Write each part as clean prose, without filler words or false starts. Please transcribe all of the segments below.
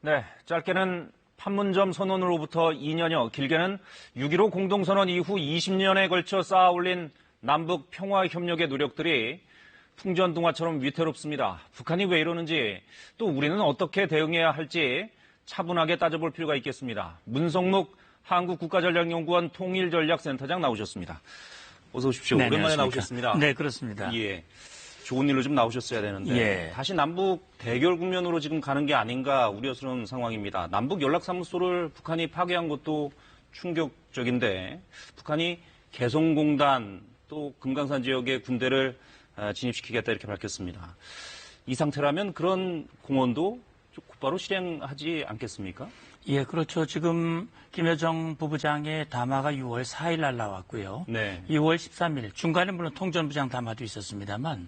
네, 짧게는 판문점 선언으로부터 2년여, 길게는 6.15 공동선언 이후 20년에 걸쳐 쌓아 올린 남북 평화협력의 노력들이 풍전등화처럼 위태롭습니다. 북한이 왜 이러는지, 또 우리는 어떻게 대응해야 할지 차분하게 따져볼 필요가 있겠습니다. 문성묵 한국국가전략연구원 통일전략센터장 나오셨습니다. 어서 오십시오. 네, 오랜만에 안녕하십니까. 나오셨습니다. 네, 그렇습니다. 예. 좋은 일로 좀 나오셨어야 되는데 예. 다시 남북 대결 국면으로 지금 가는 게 아닌가 우려스러운 상황입니다. 남북 연락사무소를 북한이 파괴한 것도 충격적인데 북한이 개성공단 또 금강산 지역의 군대를 진입시키겠다 이렇게 밝혔습니다. 이 상태라면 그런 공언도 곧바로 실행하지 않겠습니까? 예, 그렇죠. 지금 김여정 부부장의 담화가 6월 4일 날 나왔고요. 네. 6월 13일, 중간에 물론 통전부장 담화도 있었습니다만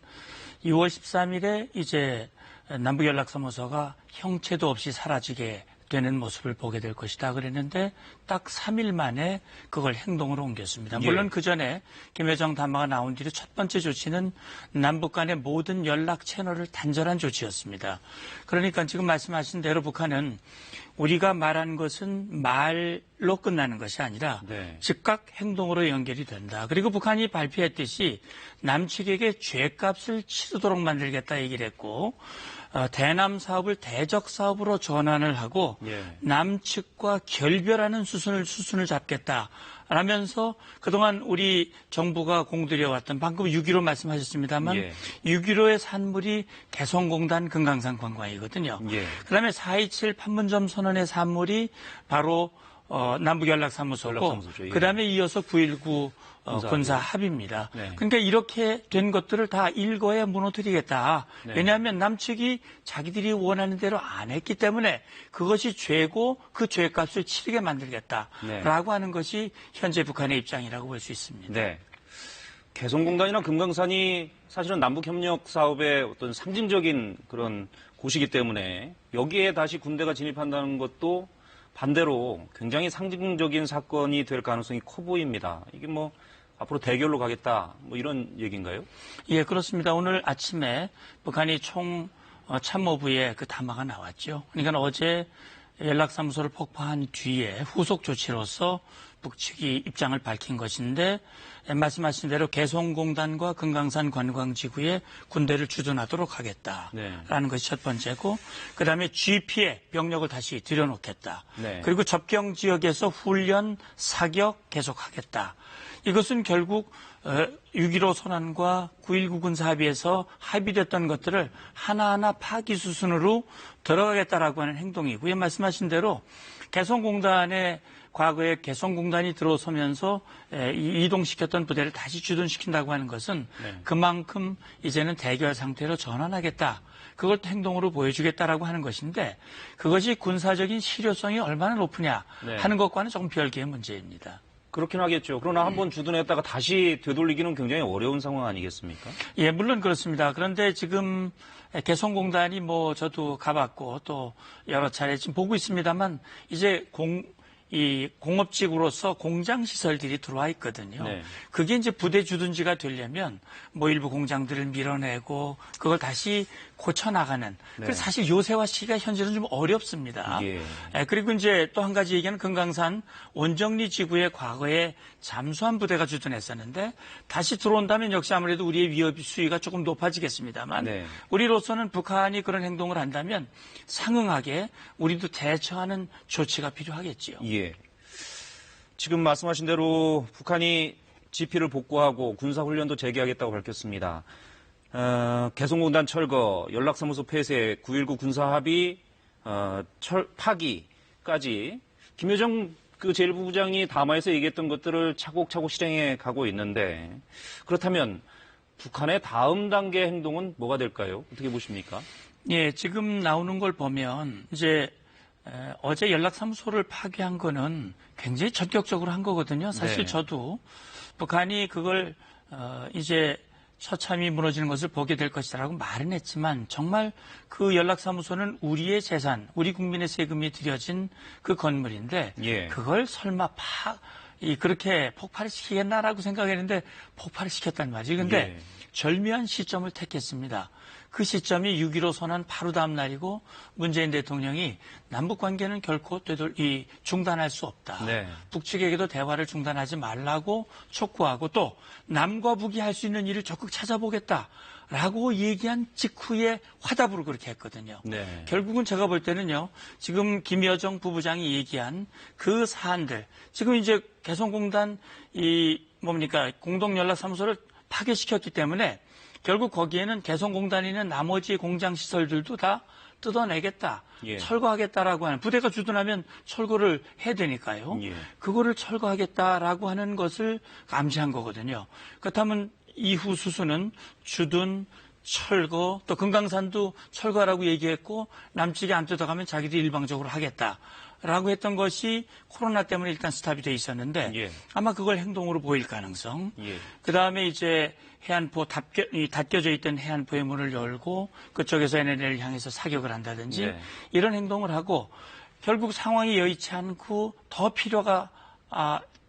6월 13일에 이제 남북연락사무소가 형체도 없이 사라지게 되는 모습을 보게 될 것이다 그랬는데 딱 3일 만에 그걸 행동으로 옮겼습니다. 물론 예. 그 전에 김여정 담화가 나온 뒤로 첫 번째 조치는 남북 간의 모든 연락 채널을 단절한 조치였습니다. 그러니까 지금 말씀하신 대로 북한은 우리가 말한 것은 말로 끝나는 것이 아니라 네. 즉각 행동으로 연결이 된다. 그리고 북한이 발표했듯이 남측에게 죄값을 치르도록 만들겠다 얘기를 했고 대남 사업을 대적 사업으로 전환을 하고 예. 남측과 결별하는 수순을 잡겠다. 라면서 그동안 우리 정부가 공들여왔던 방금 6.15 말씀하셨습니다만 예. 6.15의 산물이 개성공단 금강산 관광이거든요. 예. 그다음에 4.27 판문점 선언의 산물이 바로 남북연락사무소고 연락사무소죠. 예. 그다음에 이어서 9.19 군사 합의입니다. 네. 그러니까 이렇게 된 것들을 다 일거에 무너뜨리겠다. 네. 왜냐하면 남측이 자기들이 원하는 대로 안 했기 때문에 그것이 죄고 그 죄값을 치르게 만들겠다라고 네. 하는 것이 현재 북한의 입장이라고 볼 수 있습니다. 네. 개성공단이나 금강산이 사실은 남북협력 사업의 어떤 상징적인 그런 곳이기 때문에 여기에 다시 군대가 진입한다는 것도 반대로 굉장히 상징적인 사건이 될 가능성이 커 보입니다. 이게 뭐 앞으로 대결로 가겠다 뭐 이런 얘기인가요? 예, 그렇습니다. 오늘 아침에 북한이 총 참모부에 그 담화가 나왔죠. 그러니까 어제 연락사무소를 폭파한 뒤에 후속 조치로서 북측이 입장을 밝힌 것인데 말씀하신 대로 개성공단과 금강산 관광지구에 군대를 주둔하도록 하겠다라는 네. 것이 첫 번째고 그다음에 GP에 병력을 다시 들여놓겠다. 네. 그리고 접경 지역에서 훈련, 사격 계속하겠다. 이것은 결국 6.15 선언과 9.19 군사합의에서 합의됐던 것들을 하나하나 파기 수순으로 들어가겠다라고 하는 행동이고요. 말씀하신 대로 개성공단의 과거에 개성공단이 들어서면서 이동시켰던 부대를 다시 주둔시킨다고 하는 것은 네. 그만큼 이제는 대결 상태로 전환하겠다. 그걸 행동으로 보여주겠다라고 하는 것인데 그것이 군사적인 실효성이 얼마나 높으냐 네. 하는 것과는 조금 별개의 문제입니다. 그렇긴 하겠죠. 그러나 한번 주둔했다가 다시 되돌리기는 굉장히 어려운 상황 아니겠습니까? 예, 물론 그렇습니다. 그런데 지금 개성공단이 뭐 저도 가봤고 또 여러 차례 지금 보고 있습니다만 이제 이 공업지구로서 공장 시설들이 들어와 있거든요. 네. 그게 이제 부대 주둔지가 되려면 뭐 일부 공장들을 밀어내고 그걸 다시 고쳐나가는. 네. 그래서 사실 요새화 시기가 현재는 좀 어렵습니다. 예. 그리고 이제 또 한 가지 얘기는 금강산 원정리 지구에 과거에 잠수함 부대가 주둔했었는데 다시 들어온다면 역시 아무래도 우리의 위협 수위가 조금 높아지겠습니다만 네. 우리로서는 북한이 그런 행동을 한다면 상응하게 우리도 대처하는 조치가 필요하겠지요. 예. 지금 말씀하신 대로 북한이 GP를 복구하고 군사훈련도 재개하겠다고 밝혔습니다. 개성공단 철거, 연락사무소 폐쇄, 9.19 군사합의, 파기까지 김여정 그 제1부부장이 담화에서 얘기했던 것들을 차곡차곡 실행해 가고 있는데 그렇다면 북한의 다음 단계 행동은 뭐가 될까요? 어떻게 보십니까? 예, 지금 나오는 걸 보면 이제 어제 연락사무소를 파괴한 거는 굉장히 전격적으로 한 거거든요. 사실 네. 저도 북한이 그걸 이제 처참히 무너지는 것을 보게 될 것이라고 말은 했지만 정말 그 연락사무소는 우리의 재산, 우리 국민의 세금이 들여진 그 건물인데 예. 그걸 설마 그렇게 폭발을 시키겠나라고 생각했는데 폭발을 시켰단 말이지. 근데 예. 절묘한 시점을 택했습니다. 그 시점이 6.15 선언 바로 다음 날이고 문재인 대통령이 남북 관계는 결코 중단할 수 없다. 네. 북측에게도 대화를 중단하지 말라고 촉구하고 또 남과 북이 할 수 있는 일을 적극 찾아보겠다라고 얘기한 직후에 화답으로 그렇게 했거든요. 네. 결국은 제가 볼 때는요. 지금 김여정 부부장이 얘기한 그 사안들 지금 이제 개성공단 공동연락사무소를 파괴시켰기 때문에 결국 거기에는 개성공단에 있는 나머지 공장시설들도 다 뜯어내겠다. 예. 철거하겠다라고 하는 부대가 주둔하면 철거를 해야 되니까요. 예. 그거를 철거하겠다라고 하는 것을 암시한 거거든요. 그렇다면 이후 수순은 주둔, 철거, 또 금강산도 철거하라고 얘기했고 남측이 안 뜯어가면 자기들이 일방적으로 하겠다라고 했던 것이 코로나 때문에 일단 스탑이 돼 있었는데 예. 아마 그걸 행동으로 보일 가능성. 예. 그다음에 이제 해안포 닫혀져 있던 해안포의 문을 열고 그쪽에서 NLL을 향해서 사격을 한다든지 네. 이런 행동을 하고 결국 상황이 여의치 않고 더 필요가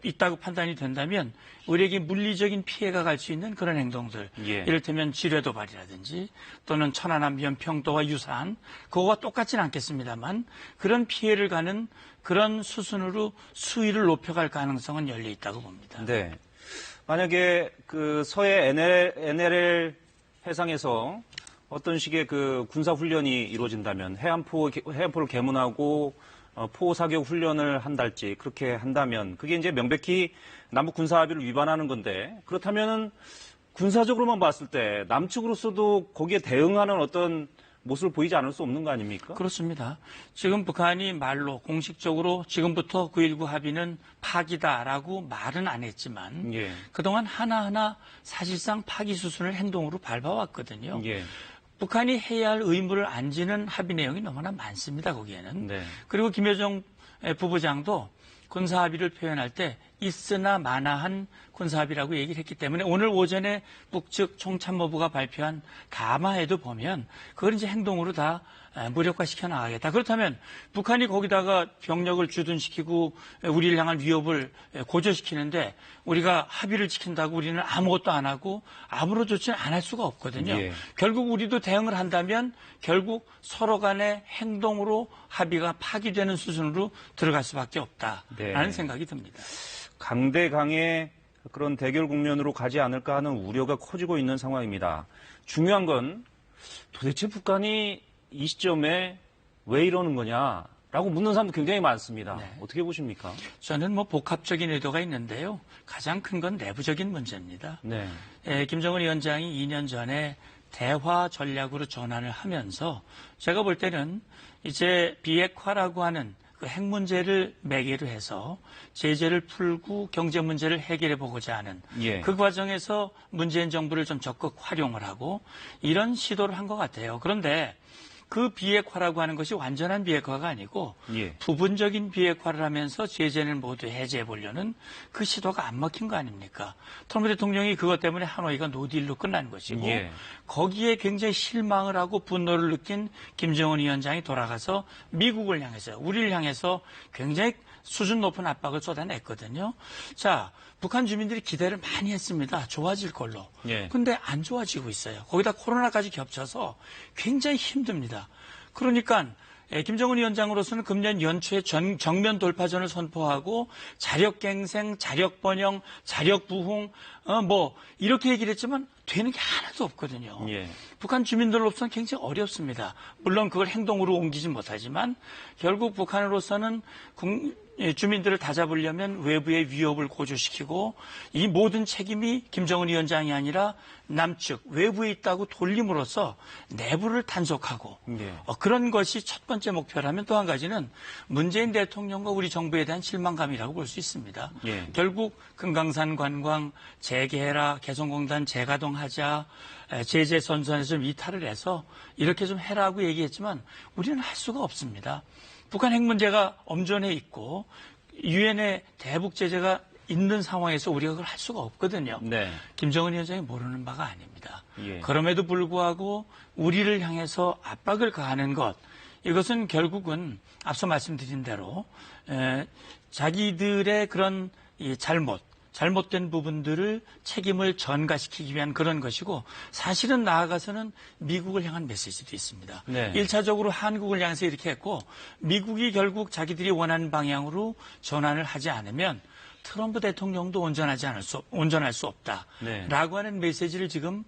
있다고 판단이 된다면 우리에게 물리적인 피해가 갈 수 있는 그런 행동들 예. 이를테면 지뢰 도발이라든지 또는 천안함 연평도와 유사한 그거와 똑같지는 않겠습니다만 그런 피해를 가는 그런 수순으로 수위를 높여갈 가능성은 열려 있다고 봅니다. 네. 만약에 그 서해 NLL 해상에서 어떤 식의 그 군사 훈련이 이루어진다면 해안포를 개문하고 포 사격 훈련을 한달지 그렇게 한다면 그게 이제 명백히 남북 군사 합의를 위반하는 건데 그렇다면은 군사적으로만 봤을 때 남측으로서도 거기에 대응하는 어떤 모습을 보이지 않을 수 없는 거 아닙니까? 그렇습니다. 지금 북한이 말로 공식적으로 지금부터 9.19 합의는 파기다라고 말은 안 했지만 예. 그동안 하나하나 사실상 파기 수순을 행동으로 밟아왔거든요. 예. 북한이 해야 할 의무를 안 지는 합의 내용이 너무나 많습니다. 거기에는. 네. 그리고 김여정 부부장도 군사합의를 표현할 때 있으나 마나한 군사합의라고 얘기를 했기 때문에 오늘 오전에 북측 총참모부가 발표한 담화에도 보면 그걸 이제 행동으로 다 무력화시켜 나가겠다. 그렇다면 북한이 거기다가 병력을 주둔시키고 우리를 향한 위협을 고조시키는데 우리가 합의를 지킨다고 우리는 아무것도 안 하고 아무런 조치는 안 할 수가 없거든요. 예. 결국 우리도 대응을 한다면 결국 서로 간의 행동으로 합의가 파기되는 수준으로 들어갈 수밖에 없다라는 네. 생각이 듭니다. 강대강의 그런 대결 국면으로 가지 않을까 하는 우려가 커지고 있는 상황입니다. 중요한 건 도대체 북한이 이 시점에 왜 이러는 거냐라고 묻는 사람도 굉장히 많습니다. 네. 어떻게 보십니까? 저는 복합적인 의도가 있는데요. 가장 큰 건 내부적인 문제입니다. 네. 김정은 위원장이 2년 전에 대화 전략으로 전환을 하면서 제가 볼 때는 이제 비핵화라고 하는 그 핵 문제를 매개로 해서 제재를 풀고 경제 문제를 해결해 보고자 하는 예. 그 과정에서 문재인 정부를 좀 적극 활용을 하고 이런 시도를 한 것 같아요. 그런데 그 비핵화라고 하는 것이 완전한 비핵화가 아니고 예. 부분적인 비핵화를 하면서 제재를 모두 해제해 보려는 그 시도가 안 먹힌 거 아닙니까? 트럼프 대통령이 그것 때문에 하노이가 노딜로 끝난 것이고 예. 거기에 굉장히 실망을 하고 분노를 느낀 김정은 위원장이 돌아가서 미국을 향해서 우리를 향해서 굉장히 수준 높은 압박을 쏟아냈거든요. 자, 북한 주민들이 기대를 많이 했습니다. 좋아질 걸로. 예. 근데 안 좋아지고 있어요. 거기다 코로나까지 겹쳐서 굉장히 힘듭니다. 그러니까 김정은 위원장으로서는 금년 연초에 정면 돌파전을 선포하고 자력갱생, 자력번영, 자력부흥 이렇게 얘기를 했지만 되는 게 하나도 없거든요. 예. 북한 주민들로서는 굉장히 어렵습니다. 물론 그걸 행동으로 옮기지 못하지만 결국 북한으로서는 주민들을 다잡으려면 외부의 위협을 고조시키고 이 모든 책임이 김정은 위원장이 아니라 남측 외부에 있다고 돌림으로써 내부를 단속하고 예. 그런 것이 첫 번째 목표라면 또 한 가지는 문재인 대통령과 우리 정부에 대한 실망감이라고 볼 수 있습니다. 예. 결국 금강산 관광 재개해라, 개성공단 재가동하자, 제재 선선에서 좀 이탈을 해서 이렇게 좀 해라고 얘기했지만 우리는 할 수가 없습니다. 북한 핵 문제가 엄전해 있고 유엔의 대북 제재가 있는 상황에서 우리가 그걸 할 수가 없거든요. 네. 김정은 위원장이 모르는 바가 아닙니다. 예. 그럼에도 불구하고 우리를 향해서 압박을 가하는 것 이것은 결국은 앞서 말씀드린 대로 자기들의 그런 이 잘못된 부분들을 책임을 전가시키기 위한 그런 것이고 사실은 나아가서는 미국을 향한 메시지도 있습니다. 네. 1차적으로 한국을 향해서 이렇게 했고 미국이 결국 자기들이 원하는 방향으로 전환을 하지 않으면 트럼프 대통령도 온전할 수 없다라고 하는 메시지를 지금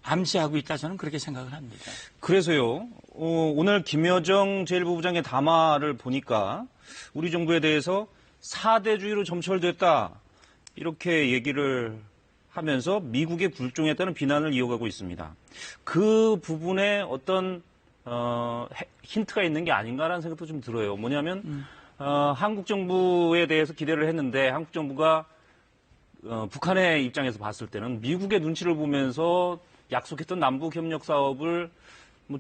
암시하고 있다 저는 그렇게 생각을 합니다. 그래서요. 오늘 김여정 제1부부장의 담화를 보니까 우리 정부에 대해서 4대주의로 점철됐다. 이렇게 얘기를 하면서 미국에 굴종했다는 비난을 이어가고 있습니다. 그 부분에 어떤 힌트가 있는 게 아닌가라는 생각도 좀 들어요. 뭐냐면 한국 정부에 대해서 기대를 했는데 한국 정부가 북한의 입장에서 봤을 때는 미국의 눈치를 보면서 약속했던 남북 협력 사업을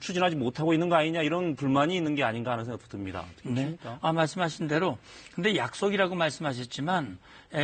추진하지 못하고 있는 거 아니냐 이런 불만이 있는 게 아닌가 하는 생각도 듭니다. 네. 말씀하신 대로 근데 약속이라고 말씀하셨지만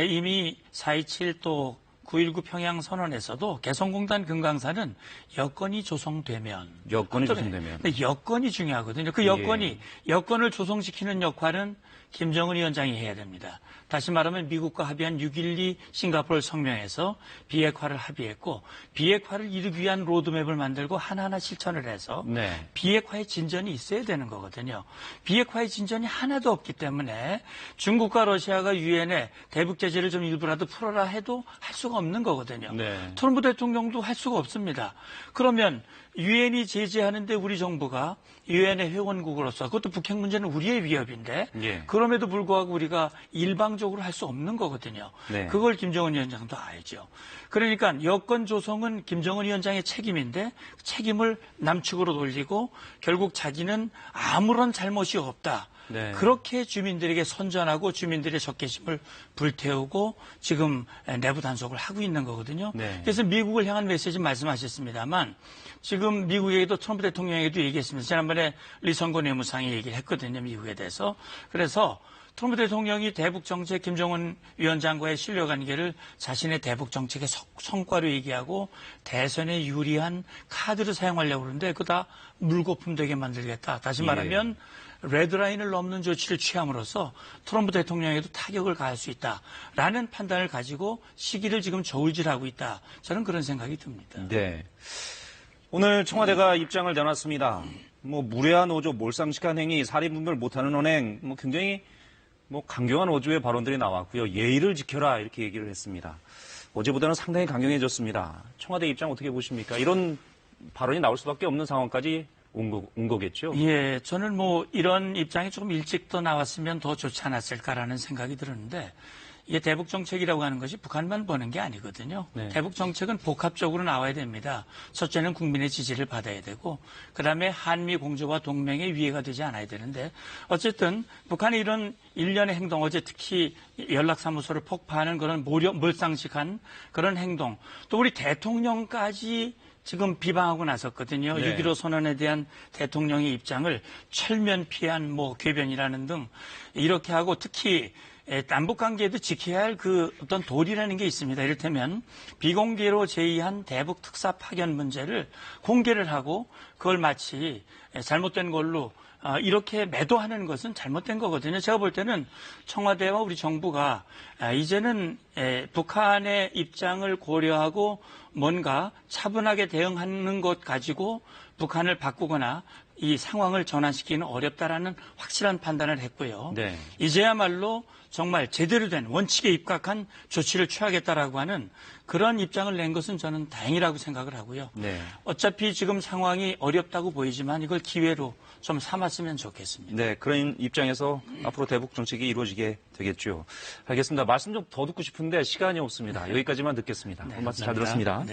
이미 4.27 또 9.19 평양 선언에서도 개성공단 금강산은 여건이 조성되면 근데 여건이 중요하거든요. 그 여건을 조성시키는 역할은 김정은 위원장이 해야 됩니다. 다시 말하면 미국과 합의한 6.12 싱가포르 성명에서 비핵화를 합의했고 비핵화를 이루기 위한 로드맵을 만들고 하나하나 실천을 해서 비핵화의 진전이 있어야 되는 거거든요. 비핵화의 진전이 하나도 없기 때문에 중국과 러시아가 유엔에 대북 제재를 좀 일부라도 풀어라 해도 할 수가 없는 거거든요. 트럼프 대통령도 할 수가 없습니다. 그러면 유엔이 제재하는데 우리 정부가 유엔의 회원국으로서 그것도 북핵 문제는 우리의 위협인데 그럼에도 불구하고 우리가 일방적으로 할 수 없는 거거든요. 그걸 김정은 위원장도 알죠. 그러니까 여건 조성은 김정은 위원장의 책임인데 책임을 남측으로 돌리고 결국 자기는 아무런 잘못이 없다. 그렇게 주민들에게 선전하고 주민들의 적개심을 불태우고 지금 내부 단속을 하고 있는 거거든요. 그래서 미국을 향한 메시지 말씀하셨습니다만 지금 미국에게도 트럼프 대통령에게도 얘기했습니다. 지난번에 리선고 내무상이 얘기를 했거든요. 미국에 대해서. 그래서 트럼프 대통령이 대북 정책 김정은 위원장과의 신뢰 관계를 자신의 대북 정책의 성과로 얘기하고 대선에 유리한 카드를 사용하려고 그러는데 그거 다 물거품 되게 만들겠다. 다시 말하면 레드라인을 넘는 조치를 취함으로써 트럼프 대통령에게도 타격을 가할 수 있다라는 판단을 가지고 시기를 지금 저울질하고 있다. 저는 그런 생각이 듭니다. 네. 오늘 청와대가 입장을 내놨습니다. 무례한 어조, 몰상식한 행위, 사리분별 못하는 언행, 굉장히 강경한 어조의 발언들이 나왔고요. 예의를 지켜라 이렇게 얘기를 했습니다. 어제보다는 상당히 강경해졌습니다. 청와대 입장 어떻게 보십니까? 이런 발언이 나올 수밖에 없는 상황까지 온 거겠죠? 예, 저는 이런 입장이 조금 일찍 더 나왔으면 더 좋지 않았을까라는 생각이 들었는데 이게 대북 정책이라고 하는 것이 북한만 보는 게 아니거든요. 대북 정책은 복합적으로 나와야 됩니다. 첫째는 국민의 지지를 받아야 되고 그다음에 한미 공조와 동맹의 위해가 되지 않아야 되는데 어쨌든 북한의 이런 일련의 행동, 어제 특히 연락사무소를 폭파하는 그런 몰상식한 그런 행동, 또 우리 대통령까지 지금 비방하고 나섰거든요. 6.15 선언에 대한 대통령의 입장을 철면 피한 궤변이라는 등 이렇게 하고 특히 남북 관계에도 지켜야 할 그 어떤 도리라는 게 있습니다. 이를테면 비공개로 제의한 대북 특사 파견 문제를 공개를 하고 그걸 마치 잘못된 걸로 이렇게 매도하는 것은 잘못된 거거든요. 제가 볼 때는 청와대와 우리 정부가 이제는 북한의 입장을 고려하고 뭔가 차분하게 대응하는 것 가지고 북한을 바꾸거나 이 상황을 전환시키기는 어렵다라는 확실한 판단을 했고요. 이제야말로 정말 제대로 된 원칙에 입각한 조치를 취하겠다라고 하는 그런 입장을 낸 것은 저는 다행이라고 생각을 하고요. 어차피 지금 상황이 어렵다고 보이지만 이걸 기회로 좀 삼았으면 좋겠습니다. 네, 그런 입장에서 앞으로 대북 정책이 이루어지게 되겠죠. 알겠습니다. 말씀 좀 더 듣고 싶은데 시간이 없습니다. 여기까지만 듣겠습니다. 말씀 잘 들었습니다.